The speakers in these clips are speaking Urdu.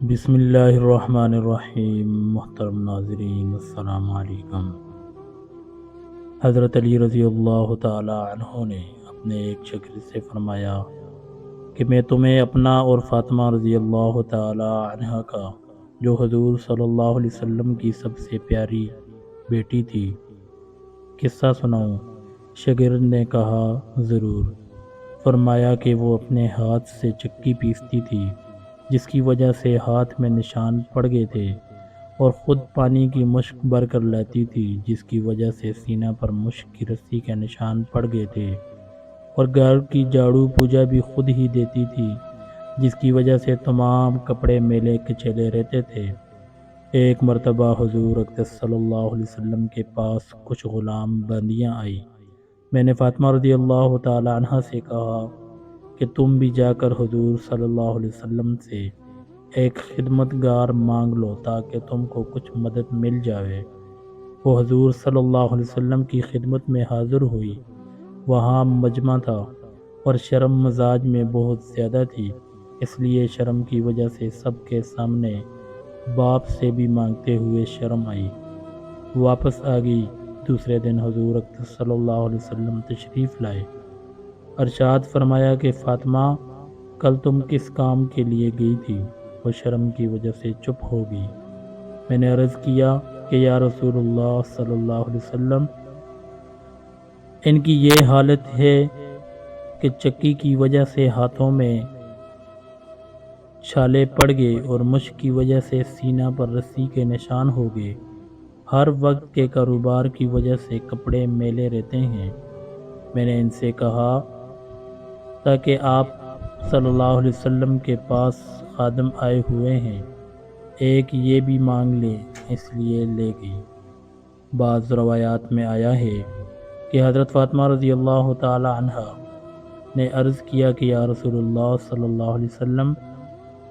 بسم اللہ الرحمن الرحیم۔ محترم ناظرین، السلام علیکم۔ حضرت علی رضی اللہ تعالی عنہ نے اپنے ایک شاگرد سے فرمایا کہ میں تمہیں اپنا اور فاطمہ رضی اللہ تعالی عنہ کا، جو حضور صلی اللہ علیہ وسلم کی سب سے پیاری بیٹی تھی، قصہ سناؤں؟ شاگرد نے کہا ضرور۔ فرمایا کہ وہ اپنے ہاتھ سے چکی پیستی تھی، جس کی وجہ سے ہاتھ میں نشان پڑ گئے تھے، اور خود پانی کی مشک بھر کر لاتی تھی، جس کی وجہ سے سینہ پر مشک کی رسی کے نشان پڑ گئے تھے، اور گھر کی جھاڑو پوجا بھی خود ہی دیتی تھی، جس کی وجہ سے تمام کپڑے میلے کچیلے رہتے تھے۔ ایک مرتبہ حضور اقدس صلی اللہ علیہ وسلم کے پاس کچھ غلام بندیاں آئی۔ میں نے فاطمہ رضی اللہ تعالی عنہ سے کہا کہ تم بھی جا کر حضور صلی اللہ علیہ وسلم سے ایک خدمت گار مانگ لو تاکہ تم کو کچھ مدد مل جائے۔ وہ حضور صلی اللہ علیہ وسلم کی خدمت میں حاضر ہوئی۔ وہاں مجمع تھا اور شرم مزاج میں بہت زیادہ تھی، اس لیے شرم کی وجہ سے سب کے سامنے باپ سے بھی مانگتے ہوئے شرم آئی، واپس آ گئی۔ دوسرے دن حضور اقدس صلی اللہ علیہ وسلم تشریف لائے۔ ارشاد فرمایا کہ فاطمہ، کل تم کس کام کے لیے گئی تھی؟ وہ شرم کی وجہ سے چپ ہو گئی۔ میں نے عرض کیا کہ یا رسول اللہ صلی اللہ علیہ وسلم، ان کی یہ حالت ہے کہ چکی کی وجہ سے ہاتھوں میں چھالے پڑ گئے اور مشک کی وجہ سے سینہ پر رسی کے نشان ہو گئے۔ ہر وقت کے کاروبار کی وجہ سے کپڑے میلے رہتے ہیں۔ میں نے ان سے کہا تاکہ آپ صلی اللہ علیہ وسلم کے پاس خادم آئے ہوئے ہیں، ایک یہ بھی مانگ لے، اس لیے لے گئی۔ بعض روایات میں آیا ہے کہ حضرت فاطمہ رضی اللہ تعالی عنہ نے عرض کیا کہ یا رسول اللہ صلی اللہ علیہ وسلم،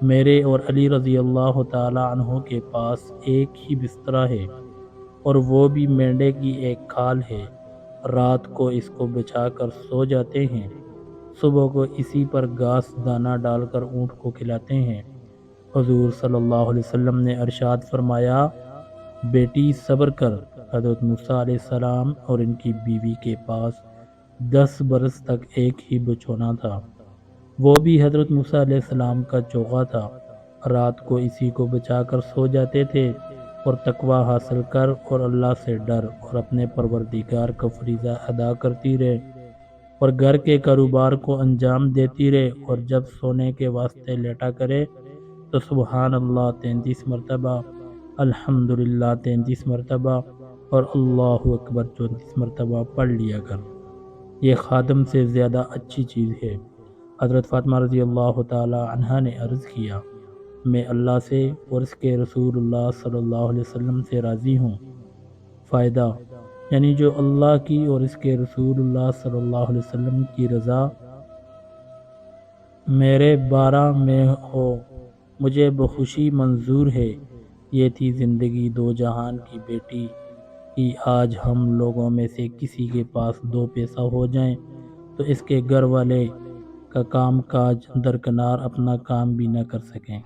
میرے اور علی رضی اللہ تعالی عنہ کے پاس ایک ہی بستر ہے، اور وہ بھی مینڈے کی ایک کھال ہے۔ رات کو اس کو بچھا کر سو جاتے ہیں، صبح کو اسی پر گھاس دانہ ڈال کر اونٹ کو کھلاتے ہیں۔ حضور صلی اللہ علیہ وسلم نے ارشاد فرمایا، بیٹی صبر کر۔ حضرت موسیٰ علیہ السلام اور ان کی بیوی کے پاس 10 برس تک ایک ہی بچھونا تھا، وہ بھی حضرت موسیٰ علیہ السلام کا چوغا تھا۔ رات کو اسی کو بچا کر سو جاتے تھے، اور تقوی حاصل کر اور اللہ سے ڈر اور اپنے پروردگار کا فریضہ ادا کرتی رہے، اور گھر کے کاروبار کو انجام دیتی رہے، اور جب سونے کے واسطے لیٹا کرے تو سبحان اللہ 33 مرتبہ، الحمدللہ 33 مرتبہ، اور اللہ اکبر 34 مرتبہ پڑھ لیا کر۔ یہ خادم سے زیادہ اچھی چیز ہے۔ حضرت فاطمہ رضی اللہ تعالی عنہ نے عرض کیا، میں اللہ سے اور اس کے رسول اللہ صلی اللہ علیہ وسلم سے راضی ہوں۔ فائدہ، یعنی جو اللہ کی اور اس کے رسول اللہ صلی اللہ علیہ وسلم کی رضا میرے بارہ میں ہو، مجھے بخوشی منظور ہے۔ یہ تھی زندگی دو جہان کی بیٹی کی۔ آج ہم لوگوں میں سے کسی کے پاس 2 پیسہ ہو جائیں تو اس کے گھر والے کا کام کاج درکنار اپنا کام بھی نہ کر سکیں۔